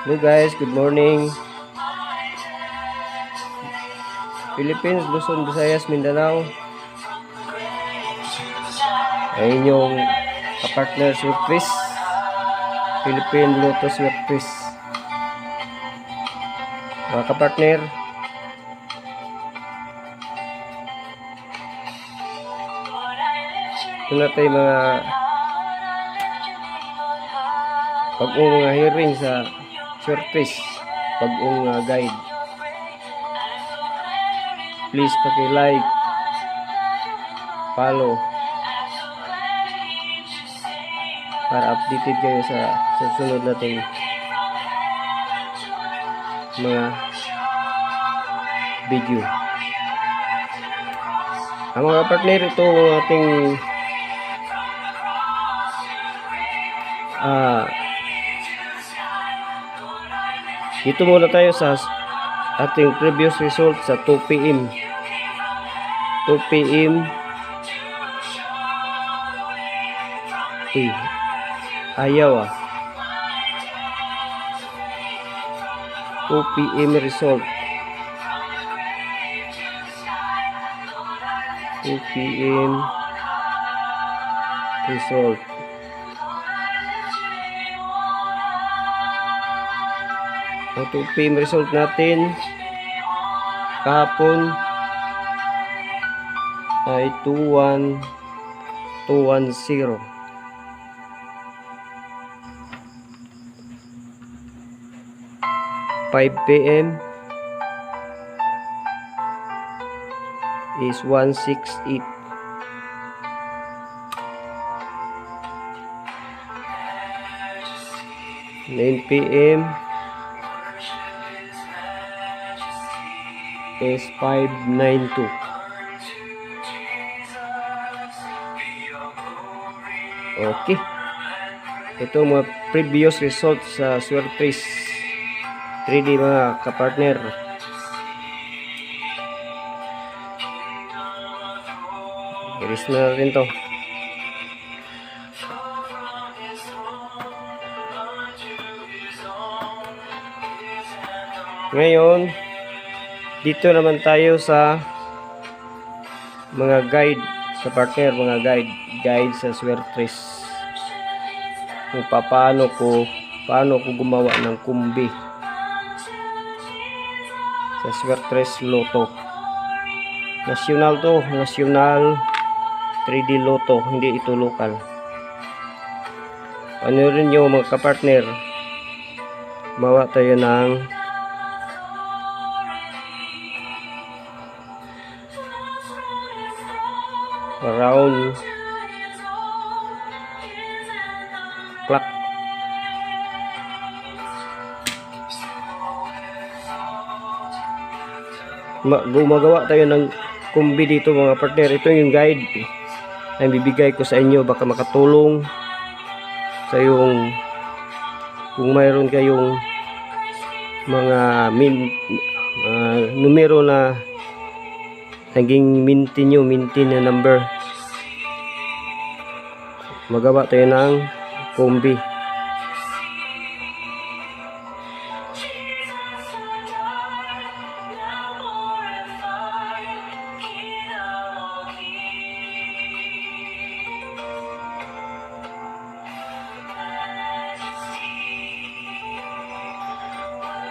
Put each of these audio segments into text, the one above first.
Hello guys, good morning. Philippines, Luzon, Visayas, Mindanao. Ay inyong kapartner Sir Chris. Philippine Lotus Sir Chris. Mga kapartner, ito na tayo mga pag-ong mga hearing sa Sir Chris. Pag-ong guide. Please paki-like, follow para updated kayo sa susunod nating mga video. Ang mga partner, ito ang ating dito muna tayo sa ating previous result sa 2 PM 2 PM ayaw 2 PM result 2 PM result. Ang 2 PM result natin kahapon ay 21210. 5 PM is 168. 9 PM is 592. Okay. Ito mga previous results sa Swertres 3D mga kapartner. Iris na rin to. Ngayon, dito naman tayo sa mga guide sa partner, mga guide sa Swertres. Kung paano ko gumawa ng kumbi sa Swertres Lotto. National to, national 3D Lotto, hindi ito local. Ano rin yung mga kapartner, gumawa tayo ng around clock. Gumagawa tayo ng kumbi dito mga partner. Ito yung guide na bibigay ko sa inyo, baka makatulong sa yung kung mayroon kayong mga numero na naging mintin na number, magawa tayo ng kumbi.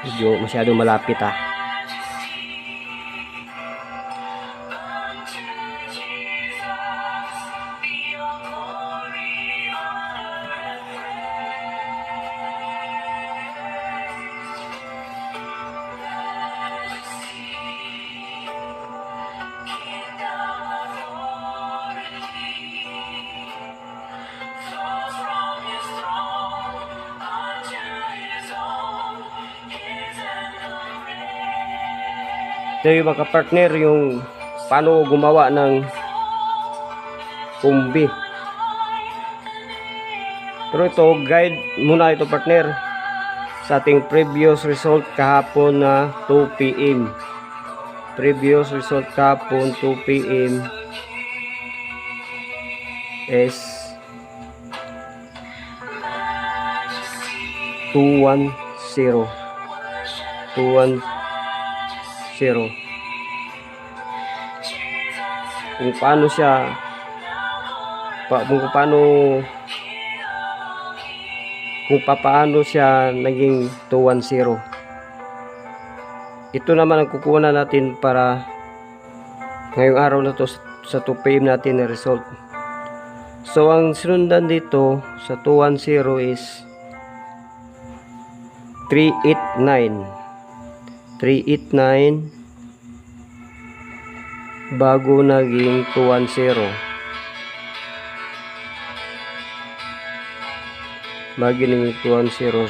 Medyo masyadong malapit Ito yung mga partner, yung paano gumawa ng kumbi. Pero ito, guide muna ito partner sa ating previous result kahapon na 2 PM. Previous result kahapon 2 PM is 217. 210 kung paano siya kung paano siya naging 210. Ito naman ang kukuha natin para ngayong araw na to sa 2 PM natin na result. So ang sinundan dito sa 210 is 389 bago naging 210.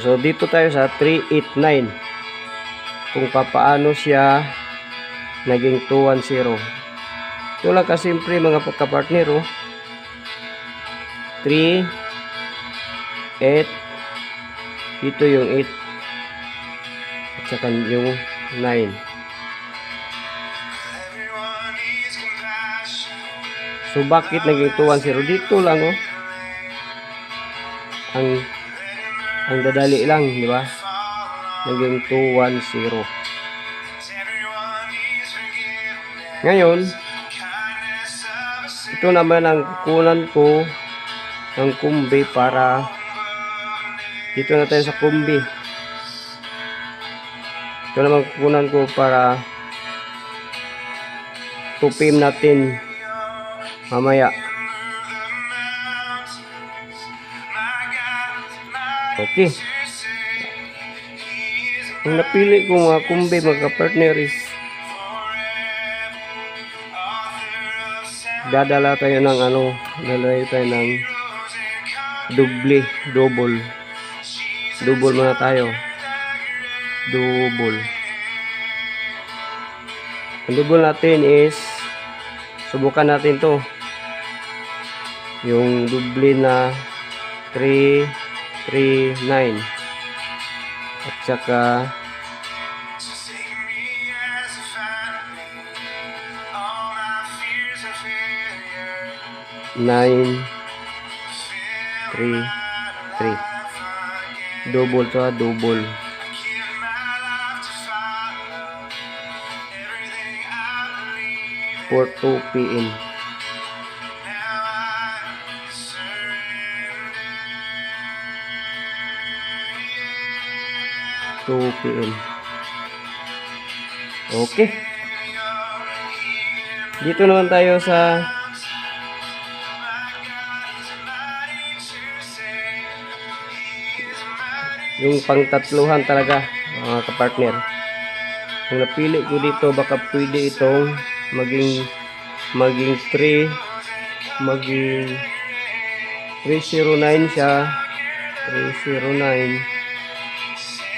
So dito tayo sa 389 kung paano siya naging 210. Ito lang kasimple mga pagkapartner, 3, 8, ito yung 8 at saka yung 9. So bakit naging 210? Dito lang ang dadali lang, di ba? Naging 210. Ngayon, ito naman ang kukunan ko ng kumbi para dito na tayo sa kumbi. Ito naman kukunan ko para 2 PM natin mamaya. Okay. Ang napili ko mga kumbi mga partner is dadala tayo ng double muna tayo. Ang double natin is subukan natin to, yung double na 339 at saka 933. Double to, double. For 2 PM. Okay. Dito naman tayo sa yung pangtatluhan talaga mga kapartner. Kung napili ko dito, baka pwede itong maging 309 siya, 309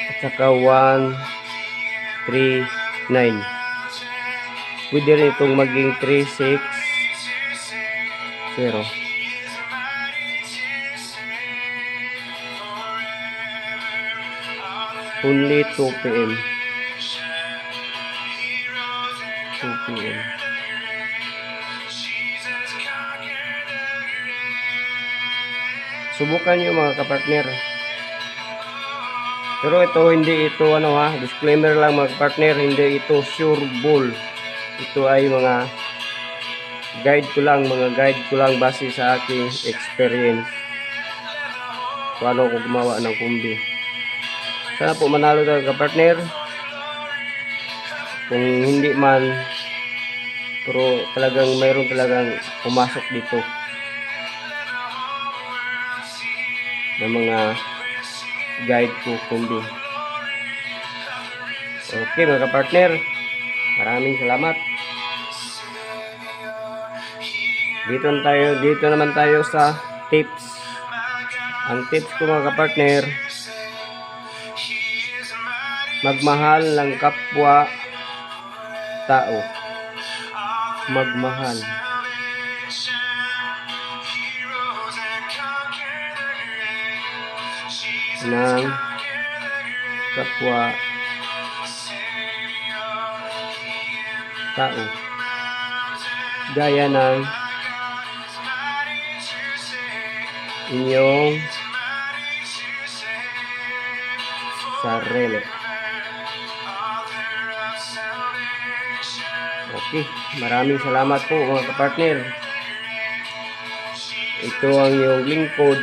at saka 139. Pwede rin itong maging 360. Only 2 PM. Subukan nyo mga kapartner. Pero hindi ito disclaimer lang mga kapartner, hindi ito sure ball. Ito ay mga guide ko lang base sa aking experience. Paano ko gumawa ng kumbi. Sana po manalo tayo kapartner. Kung hindi man, pero mayroon talagang pumasok dito ng mga guide ko kumbi. Okay mga kapartner, maraming salamat. Dito naman tayo sa tips. Ang tips ko mga kapartner, magmahal ng kapwa tao. Magmahal. Ng kapwa tao. Gaya ng inyong Sarele. Okay, maraming salamat po mga kapartner. Ito ang iyong lingkod,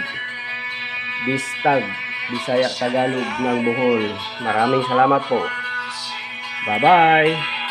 Bistag, Bisaya Tagalog ng Bohol. Maraming salamat po. Bye-bye!